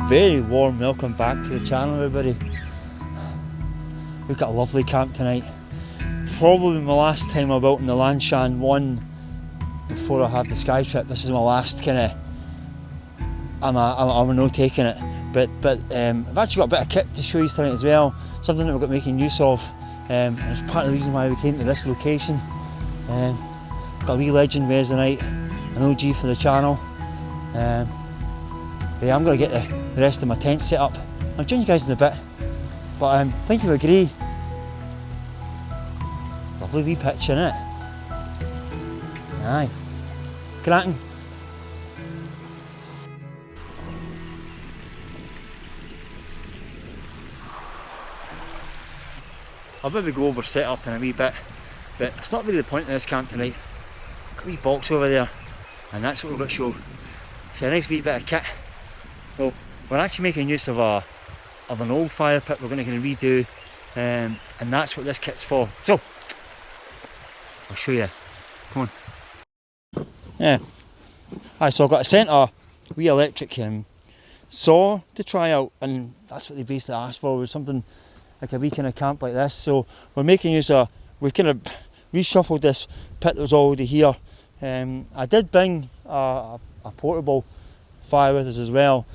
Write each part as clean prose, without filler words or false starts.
Very warm welcome back to the channel, everybody. We've got a lovely camp tonight. Probably my last time I'm out in the Lanshan one before I have the Skye trip. This is my last kind of, I'm no taking it. But I've actually got a bit of kit to show you tonight as well. Something that we've got making use of. And it's part of the reason why we came to this location. Got a wee legend with us tonight, an OG for the channel. Yeah, I'm going to get the rest of my tent set up. I'll join you guys in a bit, but I think you agree. Lovely wee pitch in it. Aye. Cracking. I'll maybe go over setup in a wee bit, but it's not really the point of this camp tonight. Got a wee box over there, and that's what we've got to show. It's a nice wee bit of kit. So we're actually making use of an old fire pit we're going to redo, and that's what this kit's for. So I'll show you. Come on. Yeah. Alright, so I've got a centre wee electric saw to try out, and that's what they basically asked for, was something like a wee kind of camp like this. So we're making use of, we've kind of reshuffled this pit that was already here. I did bring a portable fire with us as well.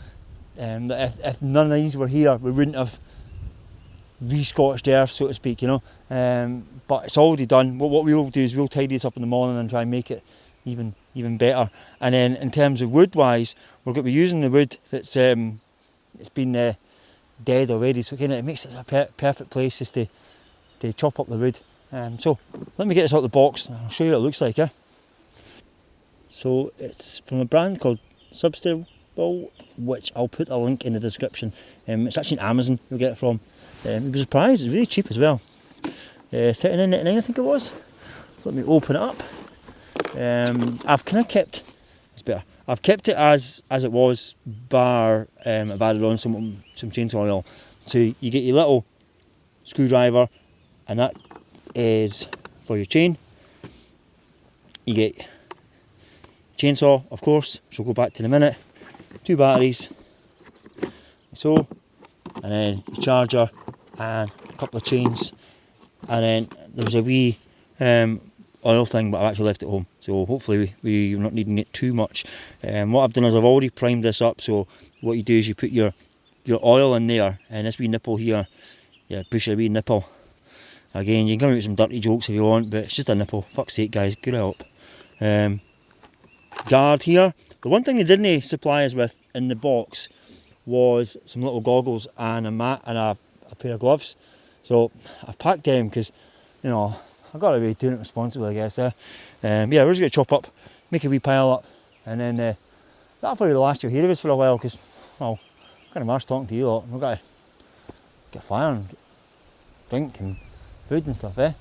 That if none of these were here, we wouldn't have re-scorched earth, so to speak, you know. But it's already done. What we will do is we'll tidy this up in the morning and try and make it even better. And then in terms of wood wise, we're going to be using the wood that's it's been dead already, so it makes it a perfect place just to chop up the wood. So let me get this out of the box and I'll show you what it looks like. So it's from a brand called Supstable, which I'll put a link in the description. It's actually on Amazon you'll get it from. You'll be surprised, it's really cheap as well. $39.99 I think it was. So let me open it up. I've kind of kept, it's better, I've kept it as it was, bar I've added on some chainsaw oil. So you get your little screwdriver, and that is for your chain. You get chainsaw, of course, which we'll go back to in a minute. 2 batteries, so, and then your charger and a couple of chains, and then there's a wee oil thing, but I've actually left it home, so hopefully we're not needing it too much. What I've done is I've already primed this up, so what you do is you put your oil in there, and this wee nipple here, yeah, push a wee nipple. Again, you can come out with some dirty jokes if you want, but it's just a nipple. Fuck's sake, guys, good help. Guard here. The one thing they didn't supply us with in the box was some little goggles and a mat and a pair of gloves. So I've packed them because, you know, I've got to be doing it responsibly, I guess. Yeah, we're just going to chop up, make a wee pile up, and then that'll probably last you here of us for a while, because, well, I'm kind of marsh talking to you lot. We've got to get fire and get drink and food and stuff, eh?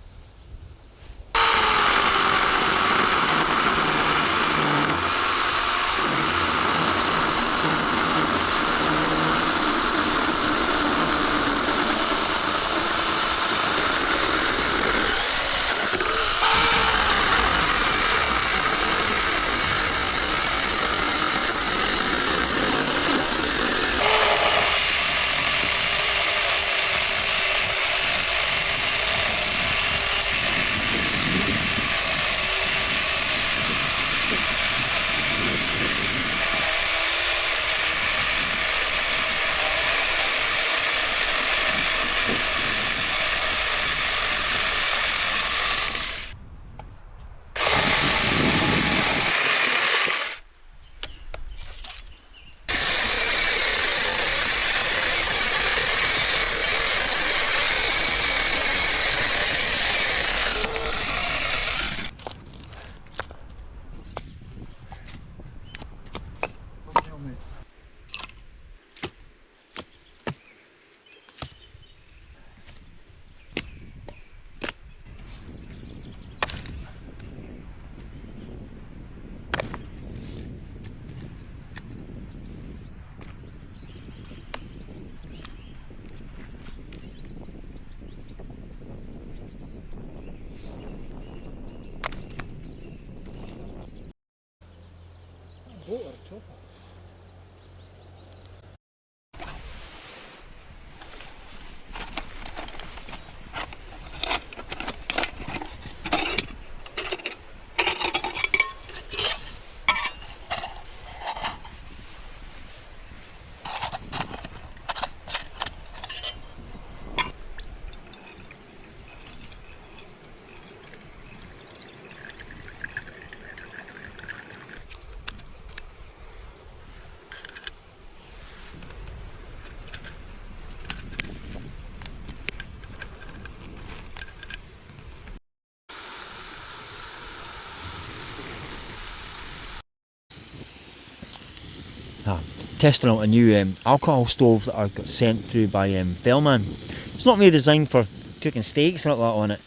Testing out a new alcohol stove that I got sent through by Fellman. It's not really designed for cooking steaks and all that on it,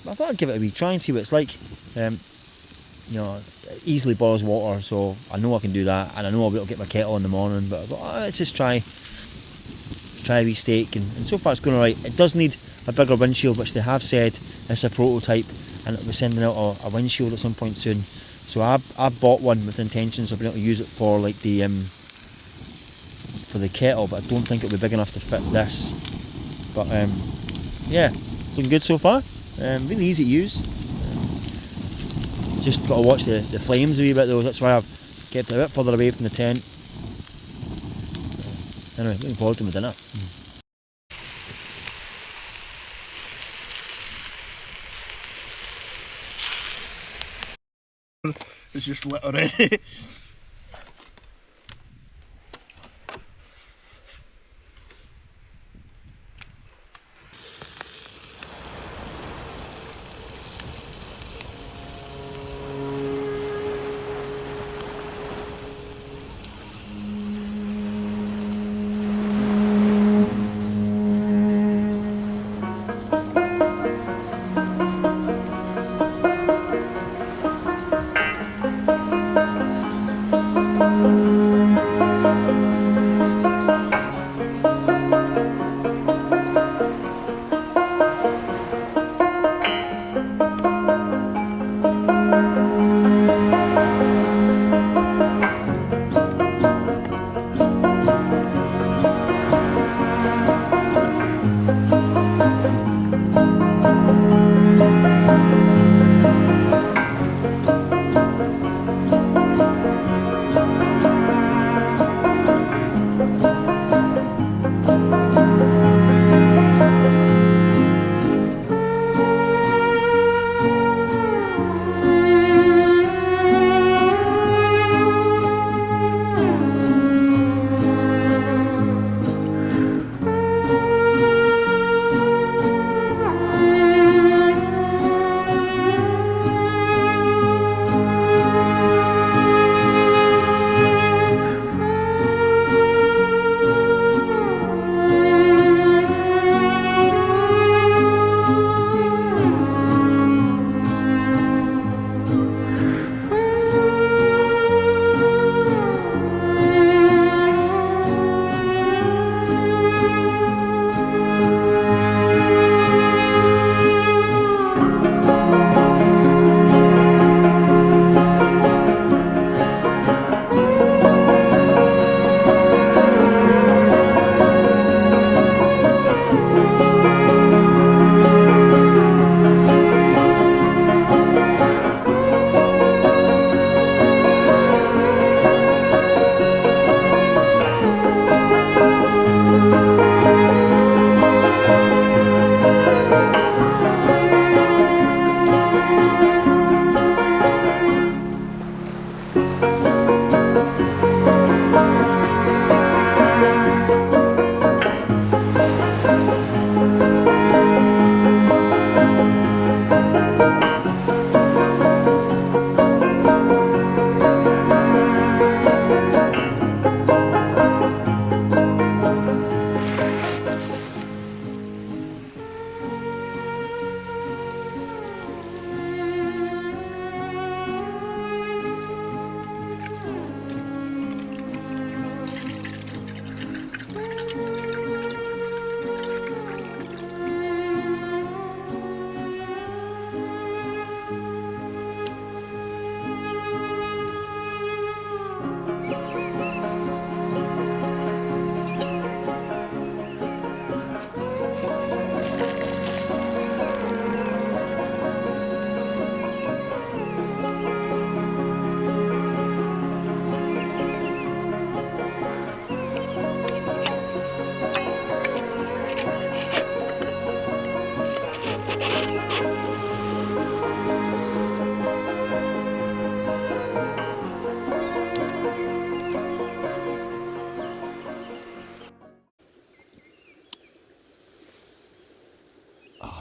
but I thought I'd give it a wee try and see what it's like. You know, it easily boils water, so I know I can do that, and I know I'll be able to get my kettle in the morning, but I thought, let's just try a wee steak, and so far it's going alright. It does need a bigger windshield, which they have said it's a prototype, and it'll be sending out a windshield at some point soon. So I bought one with intentions of being able to use it for like the for the kettle, but I don't think it'll be big enough to fit this. But yeah, looking good so far. Really easy to use. Just got to watch the flames a wee bit though. That's why I've kept it a bit further away from the tent. Anyway, looking forward to my dinner. It's just lit already.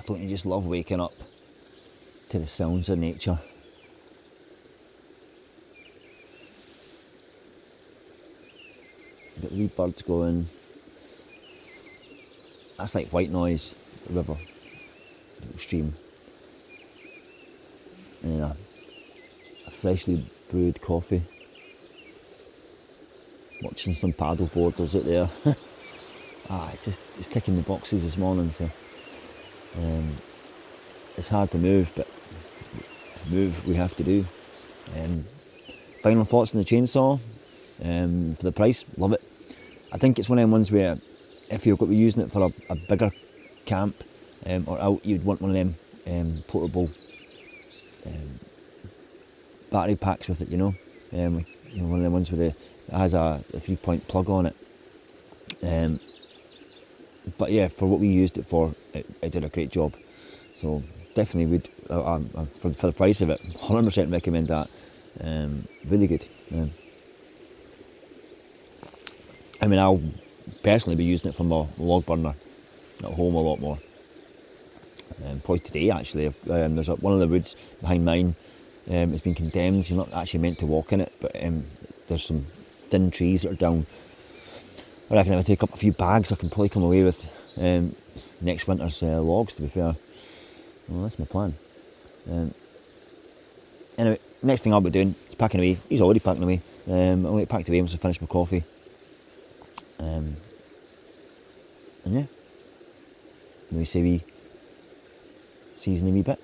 don't you just love waking up to the sounds of nature? Got the wee birds going. That's like white noise, the river, little stream. And then a freshly brewed coffee. Watching some paddle boarders out there. It's ticking the boxes this morning, so it's hard to move, but move we have to do. Final thoughts on the chainsaw. For the price, love it. I think it's one of them ones where if you're going to be using it for a bigger camp or out, you'd want one of them portable battery packs with it, one of them ones with it has a 3-point plug on it. But yeah, for what we used it for, it did a great job. So definitely would, for the price of it, 100% recommend that. Really good. I'll personally be using it for my log burner at home a lot more. Probably today actually. There's one of the woods behind mine has been condemned. You're not actually meant to walk in it, but there's some thin trees that are down. I reckon if I take up a few bags I can probably come away with next winter's logs, to be fair. Well, that's my plan. Anyway, next thing I'll be doing is packing away. He's already packing away. I'll get packed away once I finish my coffee. And yeah, maybe say we season a wee bit.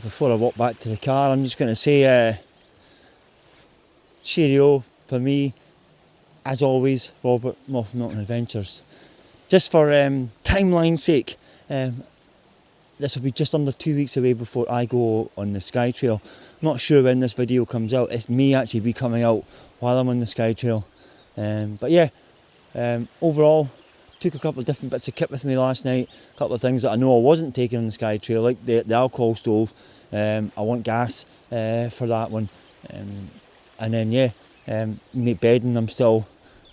Before I walk back to the car, I'm just going to say cheerio for me, as always, Robert Moth Mountain Adventures. Just for timeline's sake, this will be just under 2 weeks away before I go on the Skye Trail. I'm not sure when this video comes out. It may actually be coming out while I'm on the Skye Trail. But yeah, overall, took a couple of different bits of kit with me last night. A couple of things that I know I wasn't taking on the Skye Trail, like the alcohol stove. I want gas for that one. And then yeah, bedding. I'm still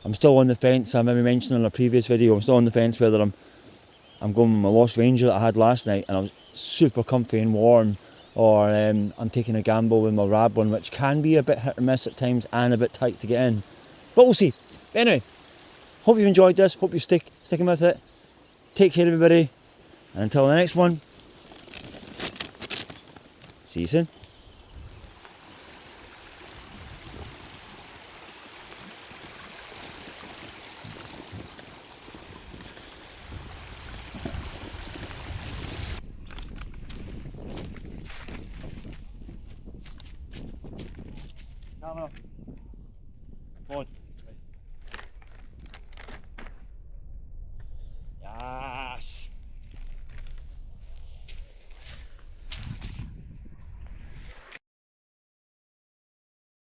on the fence. I maybe mentioned in a previous video, I'm still on the fence whether I'm going with my Lost Ranger that I had last night and I was super comfy and warm, or I'm taking a gamble with my Rab one, which can be a bit hit or miss at times and a bit tight to get in. But we'll see. But anyway, hope you've enjoyed this. Hope you're sticking with it. Take care, everybody. And until the next one, see you soon. Camera. Come on.